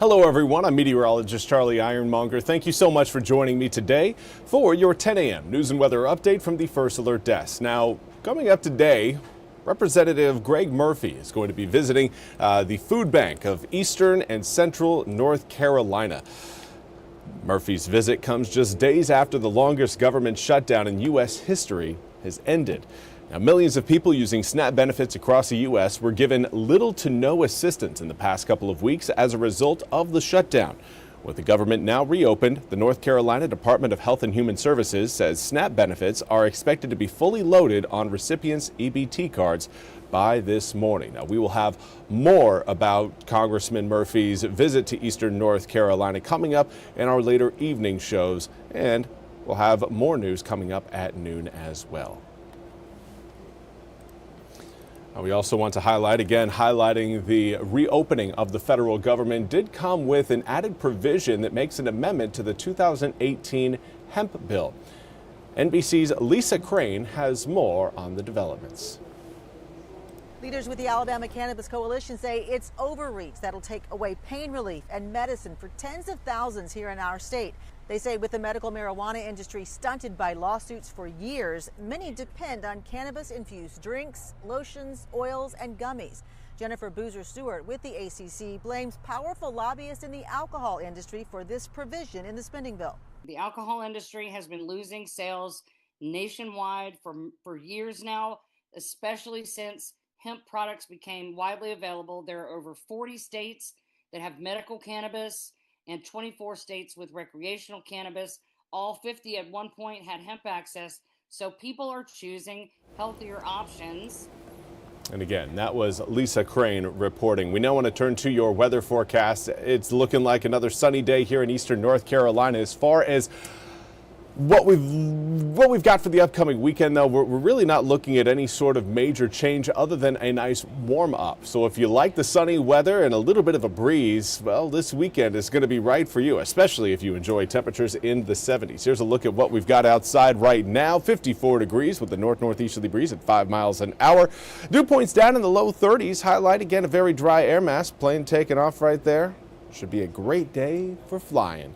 Hello everyone, I'm Meteorologist Charlie Ironmonger. Thank you so much for joining me today for your 10 a.m. news and weather update from the First Alert Desk. Now, coming up today, Representative Greg Murphy is going to be visiting the food bank of Eastern and Central North Carolina. Murphy's visit comes just days after the longest government shutdown in U.S. history has ended. Now, millions of people using SNAP benefits across the U.S. were given little to no assistance in the past couple of weeks as a result of the shutdown. With the government now reopened, the North Carolina Department of Health and Human Services says SNAP benefits are expected to be fully loaded on recipients' EBT cards by this morning. Now, we will have more about Congressman Murphy's visit to Eastern North Carolina coming up in our later evening shows, and we'll have more news coming up at noon as well. We also want to highlighting the reopening of the federal government did come with an added provision that makes an amendment to the 2018 hemp bill. NBC's Lisa Crane has more on the developments. Leaders with the Alabama Cannabis Coalition say it's overreach that'll take away pain relief and medicine for tens of thousands here in our state. They say with the medical marijuana industry stunted by lawsuits for years, many depend on cannabis-infused drinks, lotions, oils, and gummies. Jennifer Boozer-Stewart with the ACC blames powerful lobbyists in the alcohol industry for this provision in the spending bill. The alcohol industry has been losing sales nationwide for years now, especially since hemp products became widely available. There are over 40 states that have medical cannabis and 24 states with recreational cannabis. All 50 at one point had hemp access, so people are choosing healthier options. And again, that was Lisa Crane reporting. We now want to turn to your weather forecast. It's looking like another sunny day here in Eastern North Carolina. As far as what we've got for the upcoming weekend, though, we're really not looking at any sort of major change other than a nice warm up. So if you like the sunny weather and a little bit of a breeze, well, this weekend is going to be right for you, especially if you enjoy temperatures in the 70s. Here's a look at what we've got outside right now. 54 degrees with the north-northeasterly breeze at 5 miles an hour. Dew points down in the low 30s. Highlight again a very dry air mass. Plane taking off right there. Should be a great day for flying.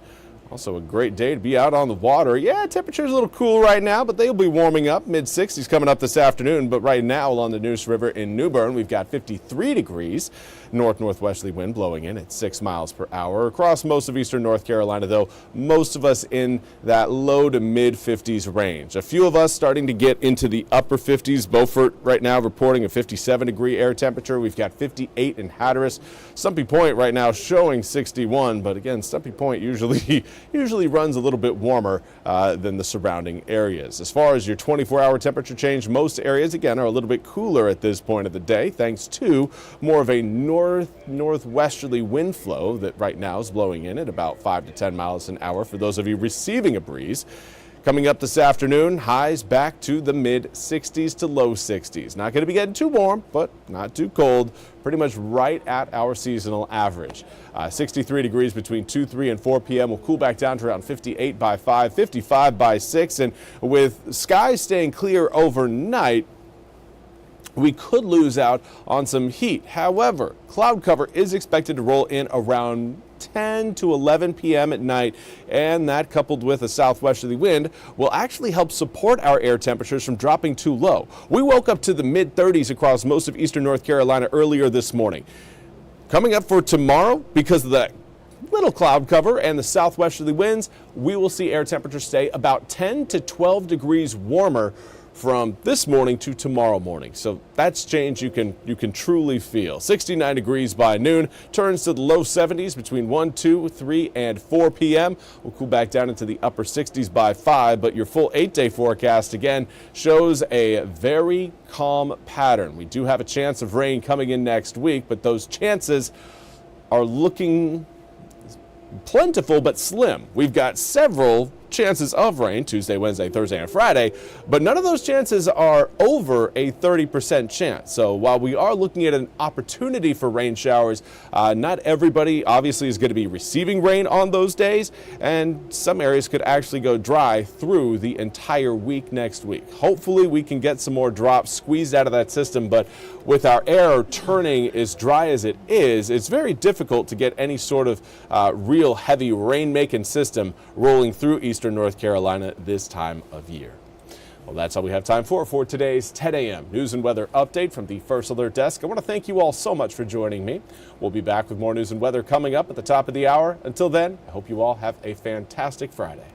Also a great day to be out on the water. Yeah, temperature's a little cool right now, but they'll be warming up. Mid-60s coming up this afternoon. But right now along the Neuse River in New Bern, we've got 53 degrees. North-northwesterly wind blowing in at 6 miles per hour. Across most of eastern North Carolina, though, most of us in that low to mid-50s range. A few of us starting to get into the upper 50s. Beaufort right now reporting a 57-degree air temperature. We've got 58 in Hatteras. Stumpy Point right now showing 61, but again, Stumpy Point usually runs a little bit warmer than the surrounding areas. As far as your 24-hour temperature change, most areas, again, are a little bit cooler at this point of the day, thanks to more of a northwesterly wind flow that right now is blowing in at about 5 to 10 miles an hour for those of you receiving a breeze. Coming up this afternoon, highs back to the mid-60s to low 60s. Not going to be getting too warm, but not too cold. Pretty much right at our seasonal average. 63 degrees between 2, 3, and 4 p.m. We'll cool back down to around 58 by 5, 55 by 6. And with skies staying clear overnight, we could lose out on some heat. However, cloud cover is expected to roll in around 10 to 11 p.m. at night, and that coupled with a southwesterly wind will actually help support our air temperatures from dropping too low. We woke up to the mid-30s across most of eastern North Carolina earlier this morning. Coming up for tomorrow, because of the little cloud cover and the southwesterly winds, we will see air temperatures stay about 10 to 12 degrees warmer from this morning to tomorrow morning. So that's change you can truly feel. 69 degrees by noon, turns to the low 70s between 1, 2, 3, and 4 p.m. We'll cool back down into the upper 60s by 5, but your full 8-day forecast again shows a very calm pattern. We do have a chance of rain coming in next week, but those chances are looking plentiful but slim. We've got several chances of rain Tuesday, Wednesday, Thursday, and Friday, but none of those chances are over a 30% chance. So while we are looking at an opportunity for rain showers, not everybody obviously is going to be receiving rain on those days, and some areas could actually go dry through the entire week next week. Hopefully we can get some more drops squeezed out of that system, but with our air turning as dry as it is, it's very difficult to get any sort of real heavy rain-making system rolling through eastern North Carolina this time of year. Well, that's all we have time for today's 10 a.m. news and weather update from the First Alert Desk. I want to thank you all so much for joining me. We'll be back with more news and weather coming up at the top of the hour. Until then, I hope you all have a fantastic Friday.